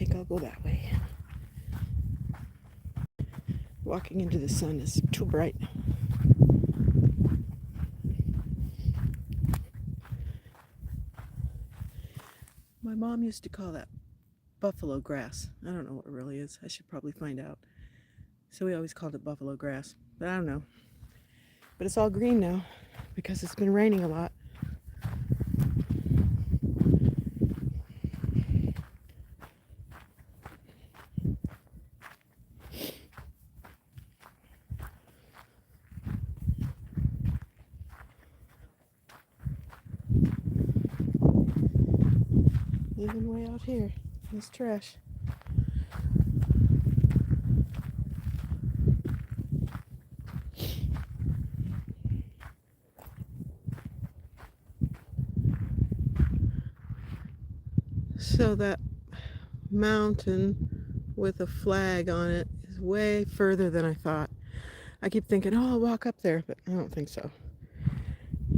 think I'll go that way. Walking into the sun is too bright. My mom used to call that buffalo grass. I don't know what it really is. I should probably find out. So we always called it buffalo grass, but I don't know. But it's all green now because it's been raining a lot. Even way out here, there's trash. So that mountain with a flag on it is way further than I thought. I keep thinking, oh, I'll walk up there, but I don't think so.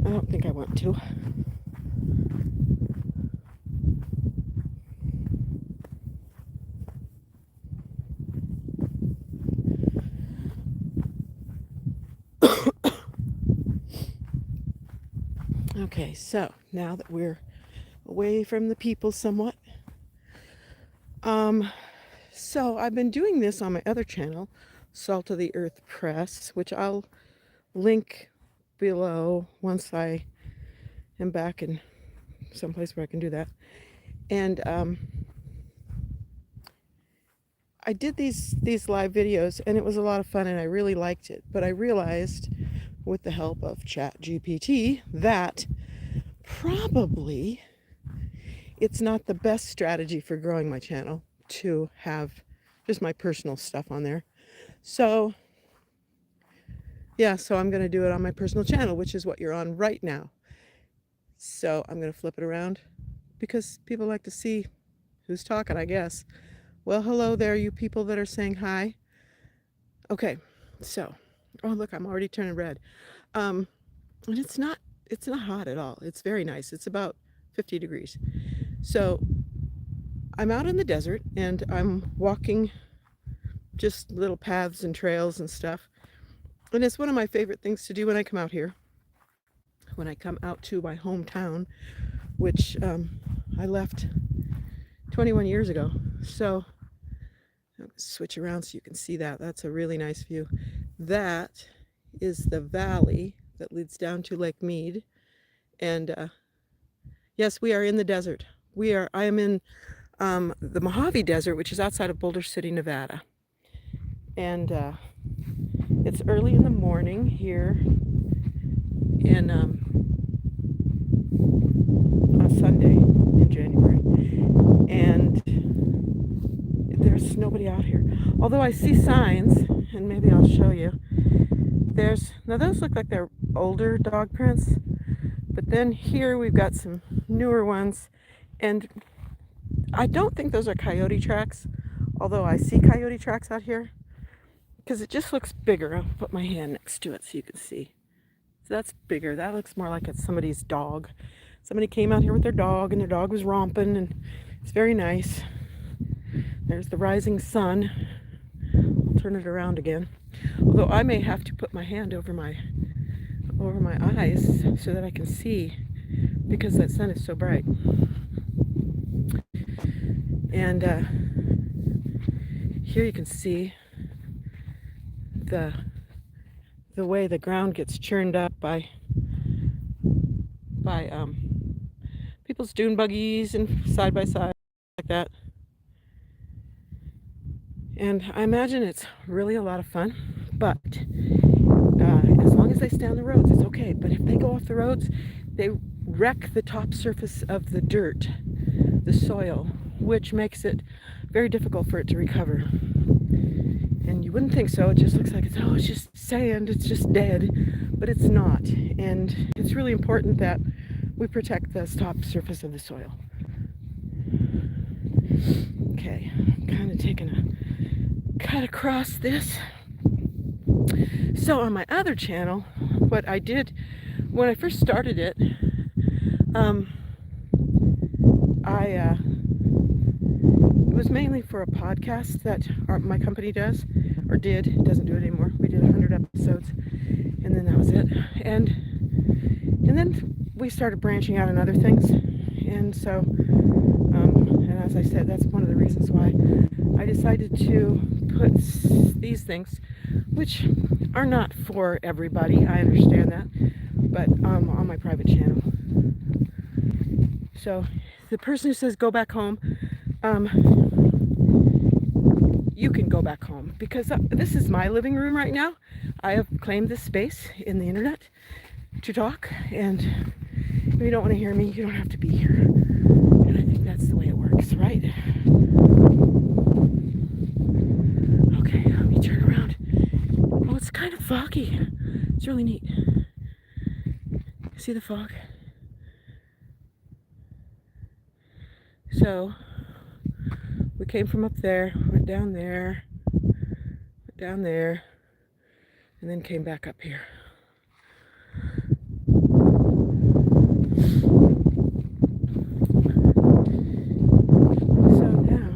I don't think I want to. Okay, so now that we're away from the people somewhat, so I've been doing this on my other channel, Salt of the Earth Press, which I'll link below once I am back in someplace where I can do that. And I did these live videos, and it was a lot of fun, and I really liked it. But I realized, with the help of ChatGPT, that probably it's not the best strategy for growing my channel to have just my personal stuff on there. So yeah, so I'm going to do it on my personal channel, which is what you're on right now. So I'm going to flip it around because people like to see who's talking, I guess. Well, hello there, you people that are saying hi. Okay, so, oh look, I'm already turning red. And it's not hot at all. It's very nice. It's about 50 degrees. So I'm out in the desert and I'm walking just little paths and trails and stuff. And it's one of my favorite things to do when I come out here. When I come out to my hometown, which I left 21 years ago. So I'll switch around so you can see that. That's a really nice view. That is the valley that leads down to Lake Mead. And yes, we are in the desert. I am in the Mojave Desert, which is outside of Boulder City, Nevada. And it's early in the morning here in on a Sunday in January. And there's nobody out here. Although I see signs, and maybe I'll show you. Now those look like they're older dog prints. But then here we've got some newer ones. And I don't think those are coyote tracks, although I see coyote tracks out here, because it just looks bigger. I'll put my hand next to it so you can see. So that's bigger. That looks more like it's somebody's dog. Somebody came out here with their dog, and their dog was romping, and it's very nice. There's the rising sun. I'll turn it around again. Although I may have to put my hand over my eyes so that I can see, because that sun is so bright. And here you can see the way the ground gets churned up by people's dune buggies and side by side like that. And I imagine it's really a lot of fun, but as long as they stay on the roads, it's okay. But if they go off the roads, they wreck the top surface of the dirt, the soil, which makes it very difficult for it to recover. And you wouldn't think so. It just looks like it's just sand, it's just dead, but it's not. And it's really important that we protect the top surface of the soil. Okay, I'm kind of taking a cut across this. So on my other channel, what I did when I first started it, it was mainly for a podcast that my company does, or did. It doesn't do it anymore. We did 100 episodes, and then that was it. And then we started branching out on other things. And so, and as I said, that's one of the reasons why I decided to put these things, which are not for everybody, I understand that, but on my private channel. So the person who says go back home, you can go back home, because this is my living room right now. I have claimed this space in the internet to talk, and if you don't want to hear me, you don't have to be here. And I think that's the way it works, right? Okay, let me turn around. Oh, it's kind of foggy. It's really neat. See the fog? So we came from up there, went down there, and then came back up here. So now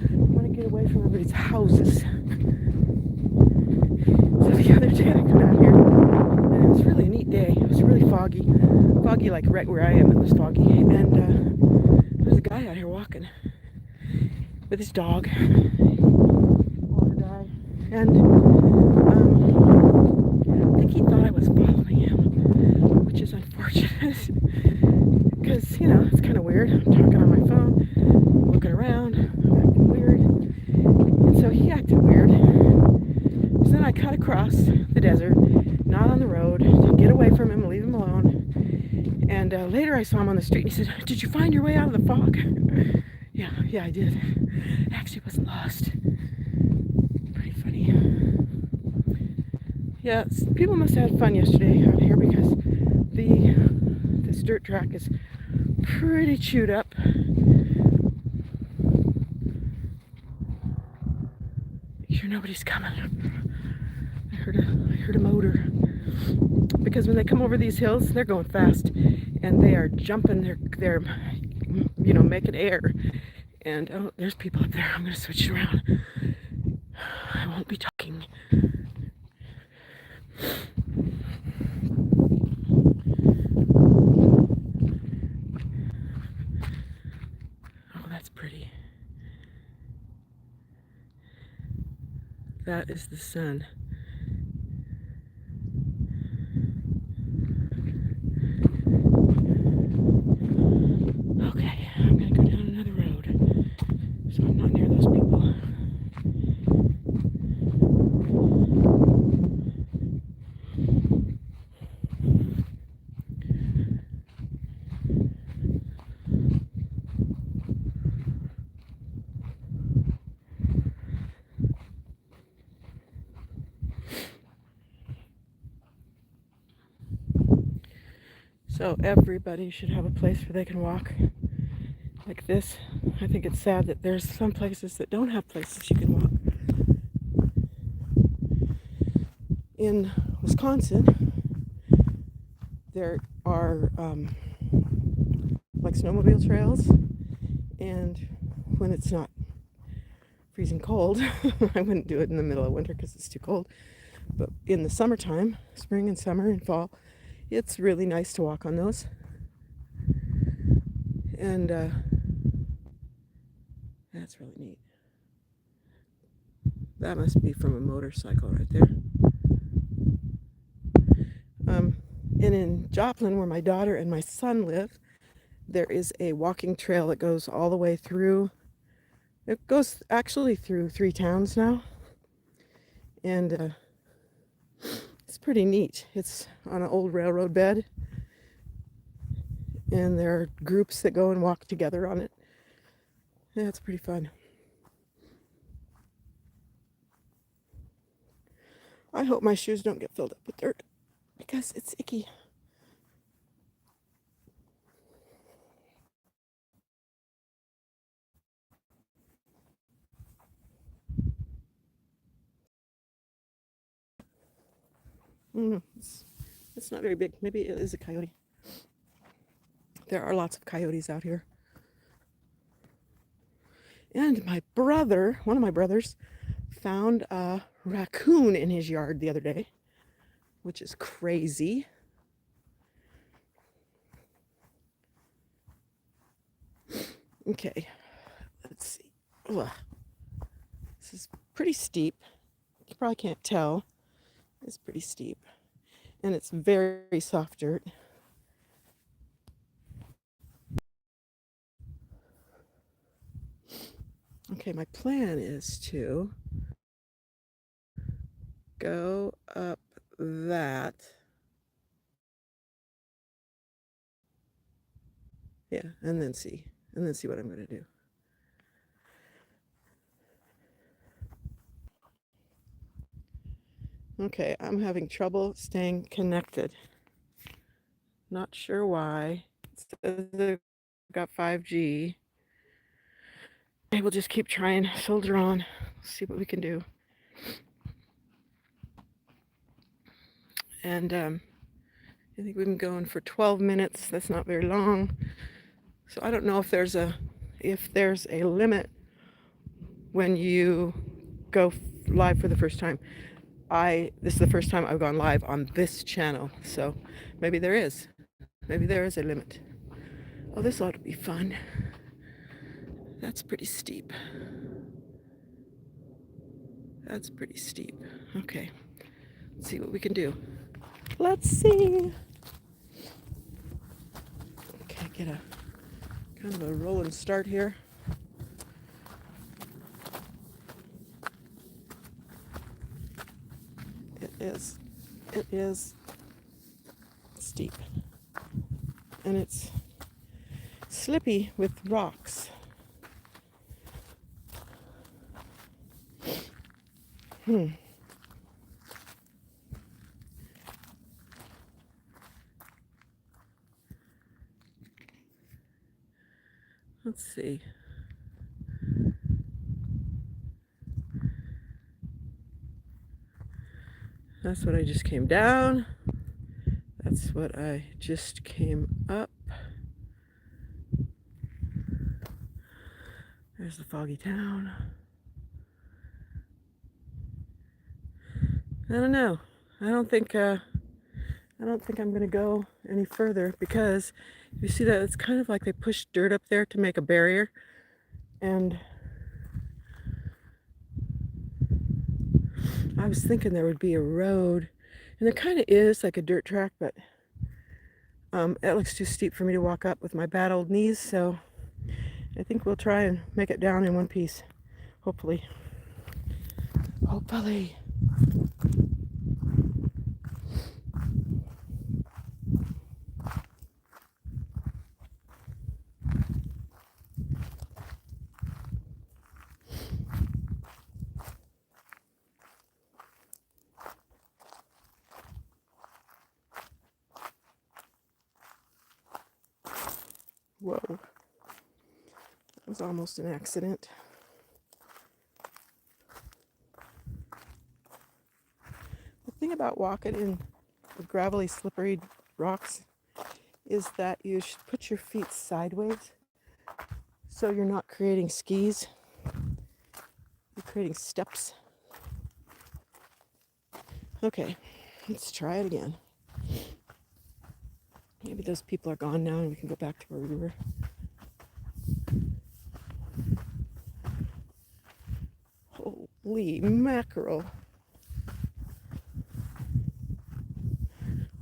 I want to get away from everybody's houses. So the other day I come out here, and it was really a neat day. It was really foggy like right where I am. It was foggy, and there's a guy out here walking with his dog, older guy, and I think he thought I was following him, which is unfortunate, because, you know, it's kind of weird. I'm talking on my phone, looking around, I'm acting weird, and so he acted weird. So then I cut across the desert, not on the road, to get away from him, leave him alone. And later I saw him on the street, and he said, "Did you find your way out of the fog?" Yeah, I did. Actually, wasn't lost. Pretty funny. Yeah, people must have had fun yesterday out here, because this dirt track is pretty chewed up. Make sure nobody's coming. I heard a motor. Because when they come over these hills, they're going fast, and they are jumping. They're you know, making air. And oh, there's people up there. I'm gonna switch it around. I won't be talking. Oh, that's pretty. That is the sun. Okay, I'm gonna go down another road, so I'm not near those people. So everybody should have a place where they can walk like this. I think it's sad that there's some places that don't have places you can walk. In Wisconsin, there are like snowmobile trails, and when it's not freezing cold, I wouldn't do it in the middle of winter because it's too cold, but in the summertime, spring and summer and fall, it's really nice to walk on those. And that's really neat. That must be from a motorcycle right there. And in Joplin, where my daughter and my son live, there is a walking trail that goes all the way through. It goes actually through 3 towns now. And it's pretty neat. It's on an old railroad bed. And there are groups that go and walk together on it. Yeah, it's pretty fun. I hope my shoes don't get filled up with dirt, because it's icky. It's not very big. Maybe it is a coyote. There are lots of coyotes out here. And my brother, one of my brothers, found a raccoon in his yard the other day, which is crazy. Okay, let's see. Ugh. This is pretty steep. You probably can't tell. It's pretty steep. And it's very soft dirt. Okay, my plan is to go up that. Yeah, and then see what I'm going to do. Okay, I'm having trouble staying connected. Not sure why. It says I've got 5G. Okay, we'll just keep trying, soldier on, see what we can do. And I think we've been going for 12 minutes. That's not very long. So I don't know if there's a limit when you go live for the first time. This is the first time I've gone live on this channel, so maybe there is. Maybe there is a limit. Oh, this ought to be fun. That's pretty steep. That's pretty steep. Okay, let's see what we can do. Let's see. Okay, get a kind of a rolling start here. It is steep. And it's slippy with rocks. Let's see. That's what I just came down. That's what I just came up. There's the foggy town. I don't know. I don't think I'm gonna go any further because you see that it's kind of like they pushed dirt up there to make a barrier, and I was thinking there would be a road, and there kind of is, like a dirt track, but it looks too steep for me to walk up with my bad old knees, so I think we'll try and make it down in one piece, hopefully. Hopefully. Whoa. That was almost an accident. The thing about walking in gravelly, slippery rocks is that you should put your feet sideways so you're not creating skis. You're creating steps. Okay, let's try it again. Maybe those people are gone now and we can go back to where we were. Holy mackerel.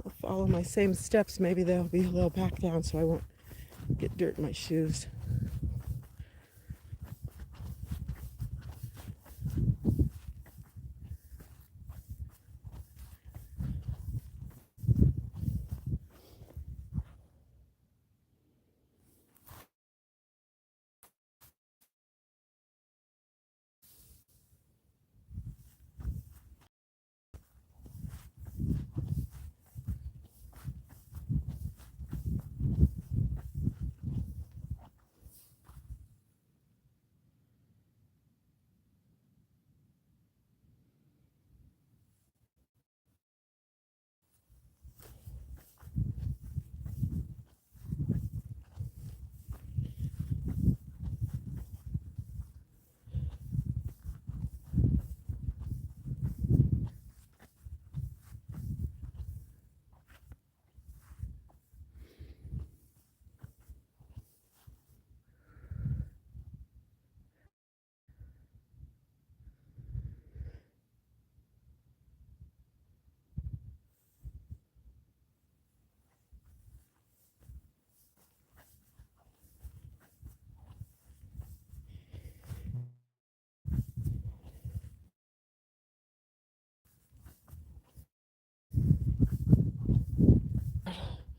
I'll follow my same steps. Maybe they'll back down so I won't get dirt in my shoes.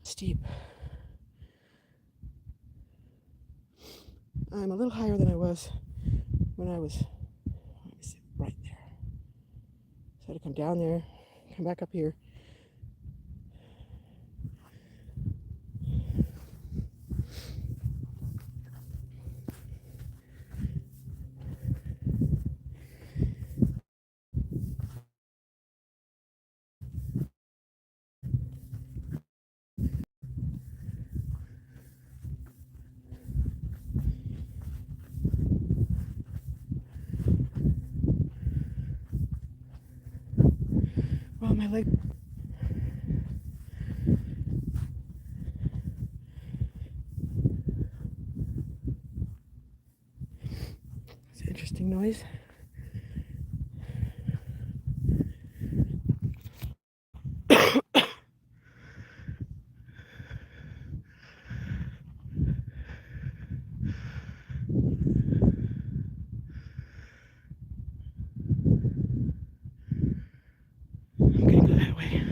steep. I'm a little higher than I was when I was, let me see, right there. So I had to come down there, come back up here. Well, my leg. It's an interesting noise. I'm gonna go that way.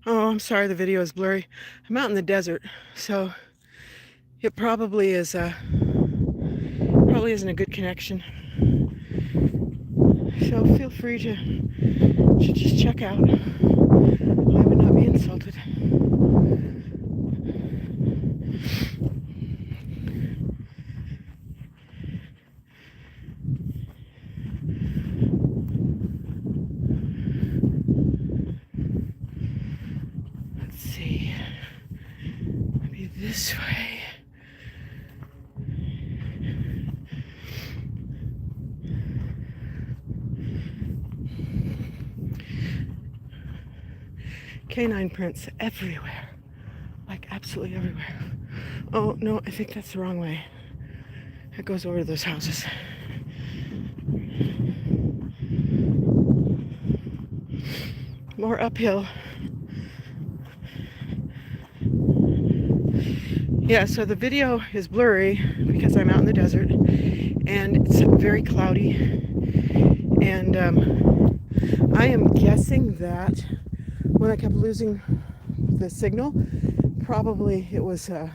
Oh, I'm sorry the video is blurry. I'm out in the desert, so it probably isn't a good connection. So feel free to just check out. I would not be insulted. Let's see. Maybe this way. Canine prints everywhere. Like absolutely everywhere. Oh, no, I think that's the wrong way. It goes over to those houses. More uphill. Yeah, so the video is blurry because I'm out in the desert and it's very cloudy. And I am guessing that when I kept losing the signal, probably it was that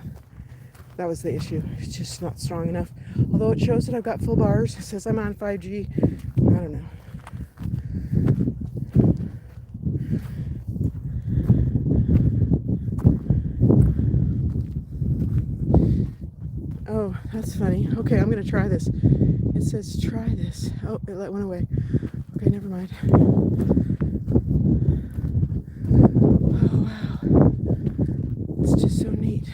was the issue. It's just not strong enough. Although it shows that I've got full bars. It says I'm on 5G. I don't know. Oh, that's funny. Okay, I'm gonna try this. It says try this. Oh, it went away. Okay, never mind. Oh, wow. It's just so neat.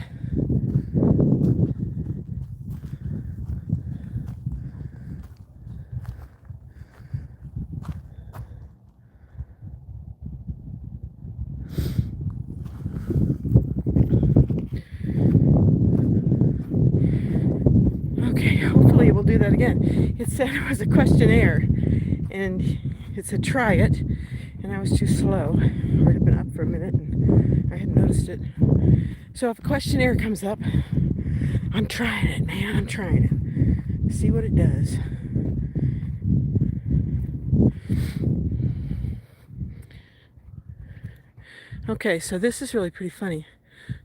Okay, hopefully we'll do that again. It said it was a questionnaire, and it said try it, and I was too slow. I'd have been up for a minute, and I hadn't noticed it. So if a questionnaire comes up, I'm trying it, man. I'm trying it. See what it does. Okay, so this is really pretty funny.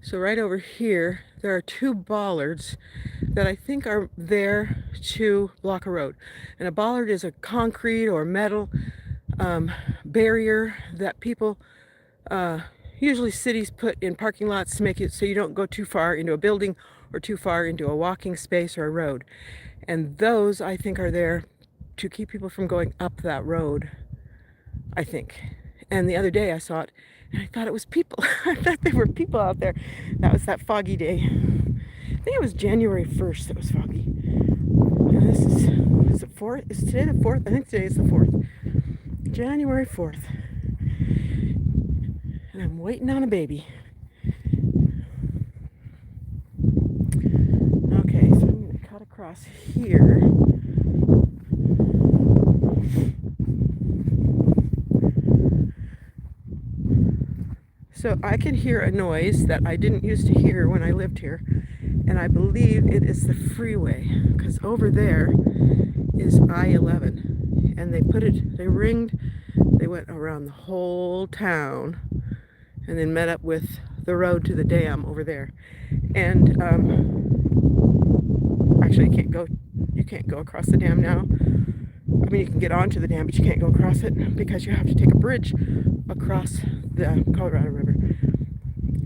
So right over here, there are two bollards that I think are there to block a road. And a bollard is a concrete or metal barrier that people, usually cities, put in parking lots to make it so you don't go too far into a building or too far into a walking space or a road. And those, I think, are there to keep people from going up that road, I think. And the other day I saw it, and I thought it was people. I thought there were people out there. That was that foggy day. I think it was January 1st that was foggy. And this is it 4th? Is today the 4th? I think today is the 4th. January 4th. And I'm waiting on a baby. Okay, so I'm going to cut across. across here. So I can hear a noise that I didn't used to hear when I lived here, and I believe it is the freeway, because over there is I-11, and they went around the whole town and then met up with the road to the dam over there. And actually you can't go across the dam now. I mean, you can get onto the dam, but you can't go across it because you have to take a bridge across the Colorado River.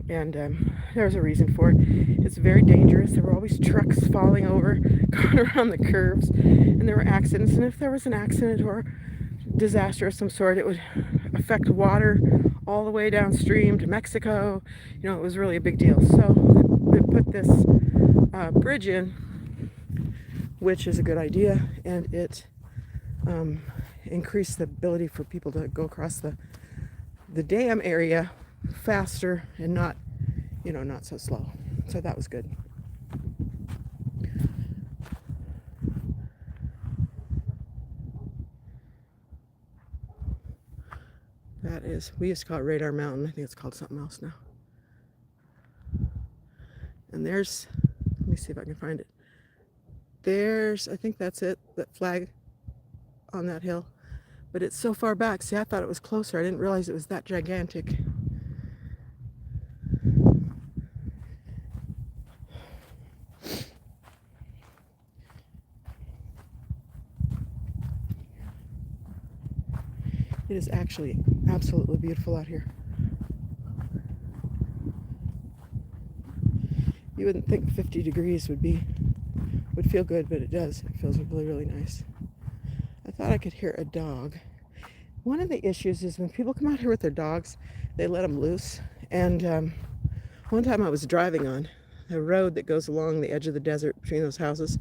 And there's a reason for it. It's very dangerous. There were always trucks falling over, going around the curves, and there were accidents. And if there was an accident or disaster of some sort, it would affect water all the way downstream to Mexico. You know, it was really a big deal. So they put this bridge in, which is a good idea, and it increased the ability for people to go across the dam area faster and not so slow. So that was good. That is, we used to call it Radar Mountain. I think it's called something else now. And there's, let me see if I can find it. I think that's it, that flag on that hill. But it's so far back. See, I thought it was closer. I didn't realize it was that gigantic. It is actually absolutely beautiful out here. You wouldn't think 50 degrees would feel good, but it does. It feels really, really nice. I thought I could hear a dog. One of the issues is when people come out here with their dogs, they let them loose. And one time I was driving on a road that goes along the edge of the desert between those houses,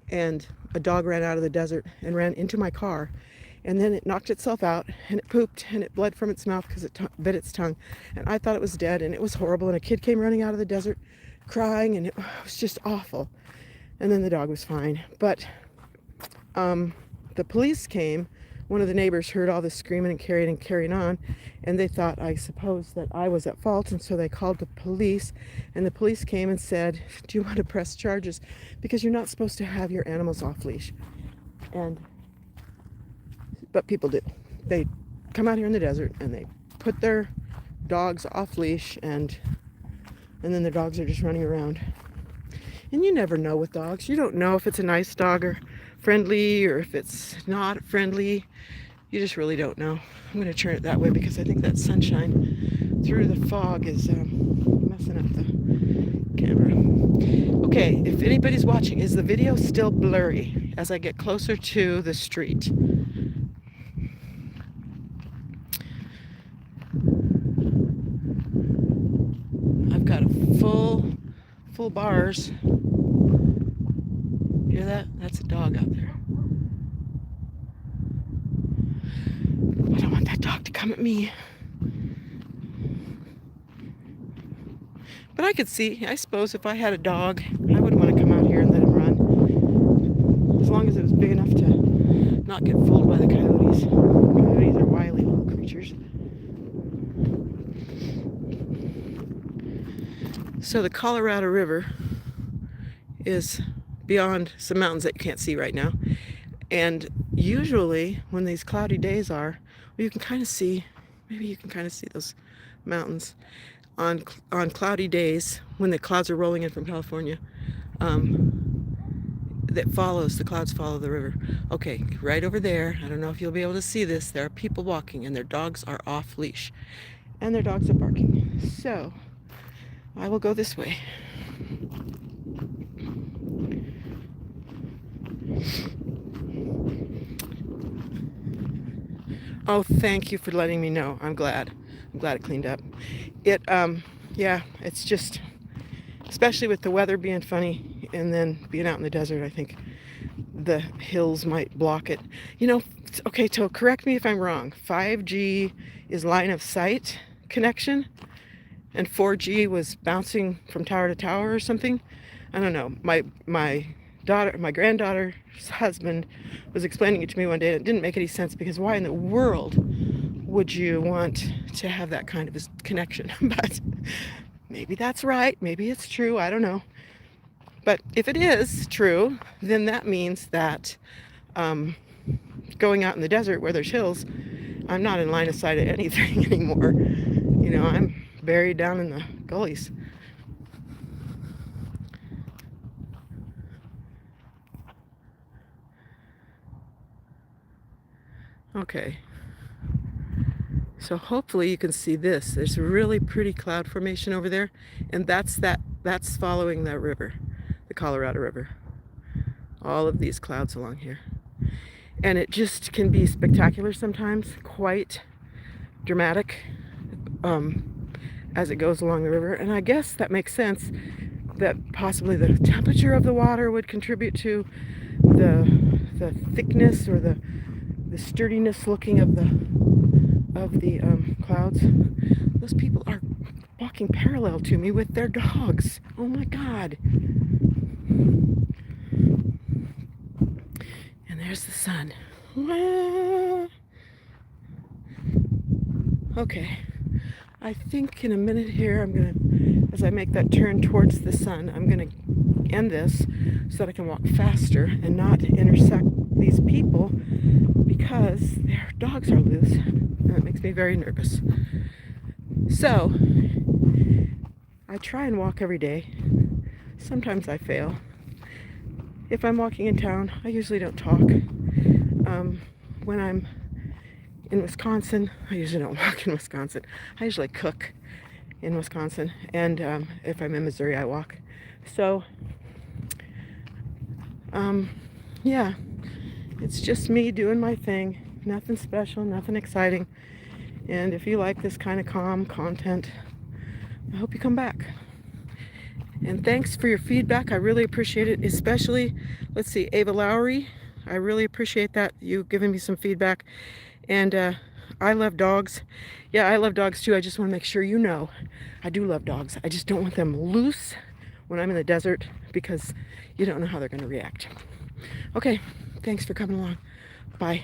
and a dog ran out of the desert and ran into my car. And then it knocked itself out, and it pooped, and it bled from its mouth because it bit its tongue. And I thought it was dead, and it was horrible. And a kid came running out of the desert crying, and it was just awful. And then the dog was fine. But the police came. One of the neighbors heard all this screaming and carrying on, and they thought, I suppose, that I was at fault, and so they called the police, and the police came and said, do you want to press charges? Because you're not supposed to have your animals off leash. But people do. They come out here in the desert and they put their dogs off leash, and then the dogs are just running around. And you never know with dogs. You don't know if it's a nice dog or friendly, or if it's not friendly. You just really don't know. I'm going to turn it that way because I think that sunshine through the fog is messing up the camera. Okay, if anybody's watching, is the video still blurry as I get closer to the street? I've got a full bars. Hear that? That's a dog out there. I don't want that dog to come at me. But I could see, I suppose, if I had a dog, I would want to come out here and let him run. As long as it was big enough to not get fooled by the coyotes. Coyotes are wily little creatures. So the Colorado River is beyond some mountains that you can't see right now. And usually when these cloudy days are, well, you can kind of see, maybe you can kind of see those mountains on cloudy days when the clouds are rolling in from California. The clouds follow the river. Okay, right over there, I don't know if you'll be able to see this, there are people walking and their dogs are off leash. And their dogs are barking. So, I will go this way. Oh, thank you for letting me know. I'm glad it cleaned up. Yeah, it's just, especially with the weather being funny and then being out in the desert, I think the hills might block it. You know, okay, so correct me if I'm wrong. 5G is line of sight connection, and 4G was bouncing from tower to tower or something. I don't know. My my granddaughter's husband was explaining it to me one day, and it didn't make any sense because why in the world would you want to have that kind of a connection? But maybe that's right. Maybe it's true. I don't know. But if it is true, then that means that um, going out in the desert where there's hills, I'm not in line of sight of anything anymore. You know, I'm buried down in the gullies. Okay, so hopefully you can see this. There's a really pretty cloud formation over there, and that's following that river, the Colorado River. All of these clouds along here. And it just can be spectacular sometimes, quite dramatic as it goes along the river. And I guess that makes sense that possibly the temperature of the water would contribute to the thickness or the sturdiness looking of the clouds. Those people are walking parallel to me with their dogs. Oh my God. And there's the sun. Okay. I think in a minute here, as I make that turn towards the sun, I'm gonna end this so that I can walk faster and not intersect these people because their dogs are loose. And that makes me very nervous. So, I try and walk every day. Sometimes I fail. If I'm walking in town, I usually don't talk. When I'm in Wisconsin, I usually don't walk in Wisconsin. I usually cook in Wisconsin. And if I'm in Missouri, I walk. So, yeah, it's just me doing my thing. Nothing special, nothing exciting. And if you like this kind of calm content, I hope you come back. And thanks for your feedback. I really appreciate it, especially, let's see, Ava Lowry. I really appreciate that, you giving me some feedback. And I love dogs. Yeah, I love dogs too. I just want to make sure you know I do love dogs. I just don't want them loose when I'm in the desert because you don't know how they're going to react. Okay, thanks for coming along. Bye.